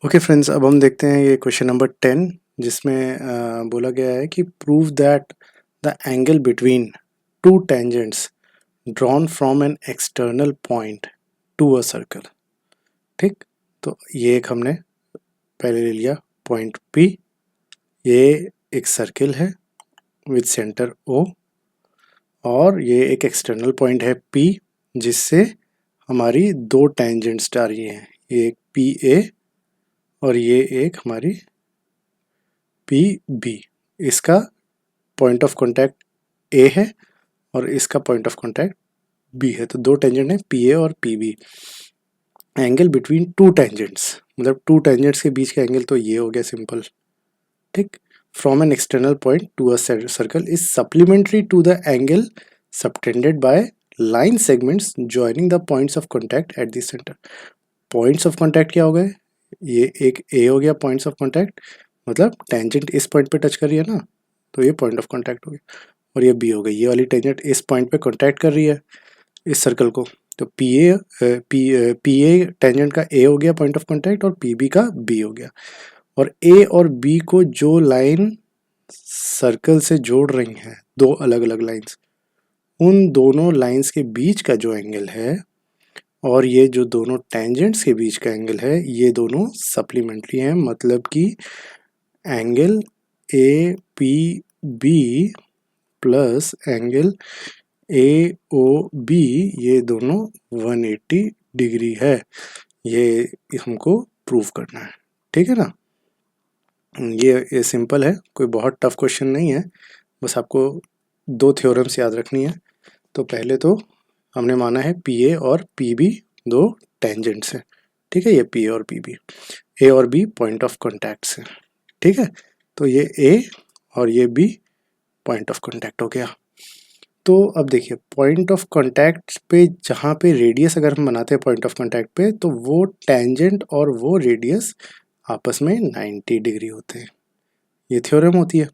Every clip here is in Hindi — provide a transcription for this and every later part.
ओके फ्रेंड्स, अब हम देखते हैं ये क्वेश्चन नंबर 10 जिसमें बोला गया है कि prove that the angle between two tangents drawn from an external point to a circle. ठीक, तो ये एक हमने पहले ले लिया पॉइंट P। ये एक सर्किल है विद सेंटर O और ये एक एक्सटर्नल पॉइंट है P जिससे हमारी दो टेंजेंट्स जा रही हैं, ये एक PA और ये एक हमारी PB। इसका पॉइंट ऑफ कांटेक्ट A है और इसका पॉइंट ऑफ कांटेक्ट B है, तो दो टेंजेंट है PA और PB। Angle between two tangents मतलब टू टेंजेंट्स के बीच का एंगल तो ये हो गया सिंपल। ठीक, from an external point to a circle is supplementary to the angle subtended by line segments joining the points of contact at the centre. Points of contact क्या हो गए, ये एक A हो गया पॉइंट्स ऑफ कांटेक्ट, मतलब टेंजेंट इस पॉइंट पे टच कर रही है ना, तो ये पॉइंट ऑफ कांटेक्ट हो गया। और ये B हो गई, ये वाली टेंजेंट इस पॉइंट पे कांटेक्ट कर रही है इस सर्कल को, तो PA टेंजेंट का A हो गया पॉइंट ऑफ कांटेक्ट और PB का B हो गया। और A और B को जो लाइन सर्कल से जोड़ रही हैं, दो अलग अलग लाइंस, उन दोनों लाइंस के बीच का जो एंगल है और ये जो दोनों टेंजेंट्स के बीच का एंगल है, ये दोनों सप्लीमेंट्री हैं, मतलब कि angle APB plus angle AOB ये दोनों 180 डिग्री है। ये हमको प्रूव करना है, ठीक है ना। ये सिंपल है, कोई बहुत टफ क्वेश्चन नहीं है, बस आपको दो थ्योरम्स याद रखनी है। तो पहले तो हमने माना है PA और PB दो टेंजेंट्स हैं, ठीक है, ये PA और PB, A और B पॉइंट ऑफ कॉन्टैक्ट्स हैं, ठीक है। तो ये A और ये B पॉइंट ऑफ कॉन्टैक्ट हो गया। तो अब देखिए पॉइंट ऑफ कांटेक्ट पे जहाँ पे रेडियस अगर हम बनाते हैं पॉइंट ऑफ कांटेक्ट पे, तो वो टेंजेंट और वो रेडियस आपस में 90 डिग्री होते हैं। ये थ्योरम होती है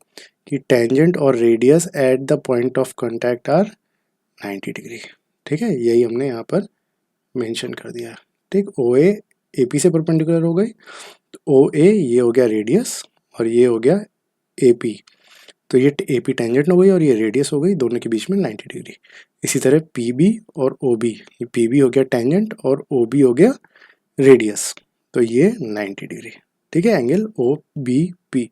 कि टेंजेंट और radius at the point of contact are 90 degree, ठीक है, यही हमने यहाँ पर मेंशन कर दिया। ठीक, OA AP से परपेंडिकुलर हो गई, तो OA ये हो गया रेडियस और ये हो गया AP, तो ये AP टेंजेंट हो गई और ये रेडियस हो गई, दोनों के बीच में 90 डिग्री। इसी तरह PB और OB, ये PB हो गया टेंजेंट और OB हो गया रेडियस, तो ये 90 डिग्री, ठीक है, एंगल OBP।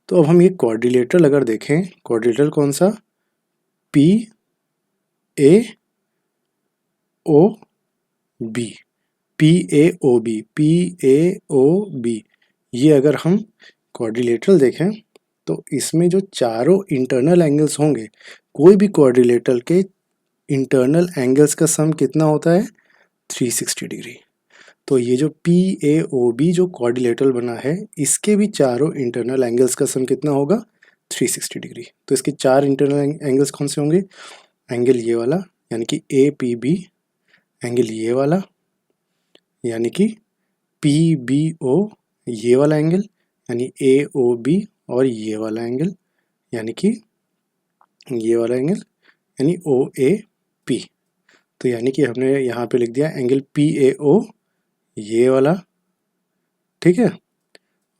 तो अब हम ये क्वाड्रिलेटरल अगर देखें, क्वाड्रिलेटरल कौन सा, PAOB, PAOB, ये अगर हम क्वाड्रिलेटरल देखें तो इसमें जो चारों इंटरनल एंगल्स होंगे, कोई भी क्वाड्रिलेटरल के इंटरनल एंगल्स का सम कितना होता है, 360 डिग्री। तो ये जो PAOB जो क्वाड्रिलेटरल बना है, इसके भी चारों इंटरनल एंगल्स का सम कितना होगा, 360 डिग्री। तो इसके चार इंटरनल एंगल्स कौन से होंगे, एंगल ये वाला यानी कि APB, एंगल ये वाला यानी कि PBO, ये वाला एंगल यानी AOB, और ये वाला एंगल यानी कि ये वाला एंगल यानी OAP। तो यानी कि हमने यहाँ पे लिख दिया एंगल PAO ये वाला, ठीक है,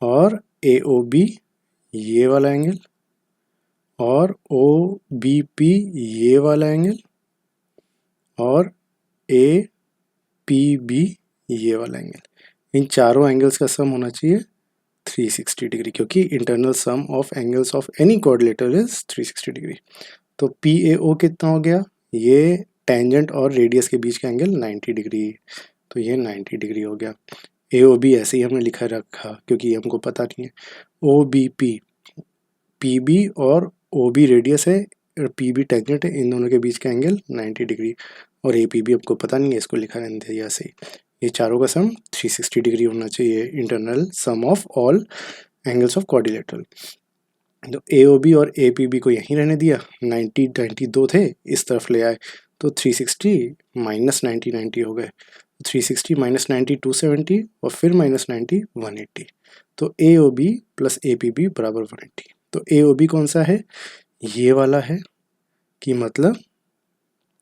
और AOB ये वाला एंगल और OBP ये वाला एंगल और APB ये वाला एंगल। इन चारों एंगल्स का सम होना चाहिए 360 डिग्री, क्योंकि internal sum of angles of any coordinator is 360 degree. तो PAO कितना हो गया, ये टेंजेंट और रेडियस के बीच का एंगल 90 डिग्री, तो ये 90 डिग्री हो गया। AOB ऐसे ही हमने लिखा रखा क्योंकि हमको पता नहीं है। OBP, PB और OB रेडियस है और PB टेंजेंट है, इन दोनों के बीच का एंगल 90 डिग्री, और APB आपको पता नहीं है, इसको लिखा रहने दिया ऐसे ही। ये चारों का सम 360 डिग्री होना चाहिए, internal sum of all angles of quadrilateral. तो AOB और APB को यहीं रहने दिया, 90 थे, इस तरफ ले आए, तो 360 माइनस 90 हो गए, 360 माइनस 90 270 और फिर माइनस 90 180। तो AOB प्लस APB बराबर 180। तो AOB कौन सा है, ये वाला है, कि मतलब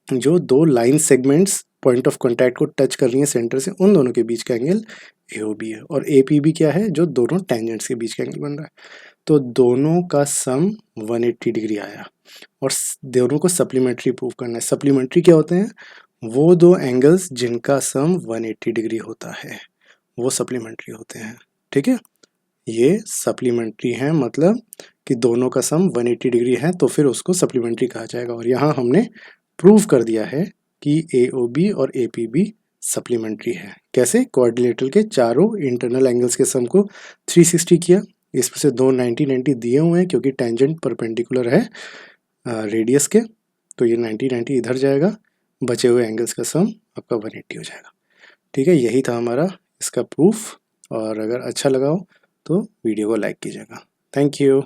जो दो line segments point of contact को टच कर रही हैं सेंटर से, उन दोनों के बीच का एंगल AOB है। और APB क्या है, जो दोनों टेंजेंट्स के बीच का एंगल बन रहा है। तो दोनों का सम 180 डिग्री आया और दोनों को सप्लीमेंट्री प्रूव करना है। सप्लीमेंट्री क्या होते हैं, वो दो एंगल्स जिनका सम 180 डिग्री होता है, वो सप्लीमेंट्री होते हैं। ठीक है, ये सप्लीमेंट्री है, मतलब कि दोनों का सम 180 डिग्री है तो फिर उसको सप्लीमेंट्री कहा जाएगा। और यहाँ हमने प्रूव कर दिया है कि AOB और APB सप्लीमेंट्री है। कैसे, क्वाड्रिलेटरल के चारों इंटरनल एंगल्स के सम को 360 किया, इसमें से दो 90-90 दिए हुए हैं क्योंकि टेंजेंट परपेंडिकुलर है रेडियस के, तो ये 90-90 इधर जाएगा, बचे हुए एंगल्स का सम आपका 180 हो जाएगा। ठीक है, यही था हमारा इसका प्रूफ। और अगर अच्छा लगा हो तो वीडियो को लाइक कीजिएगा। Thank you.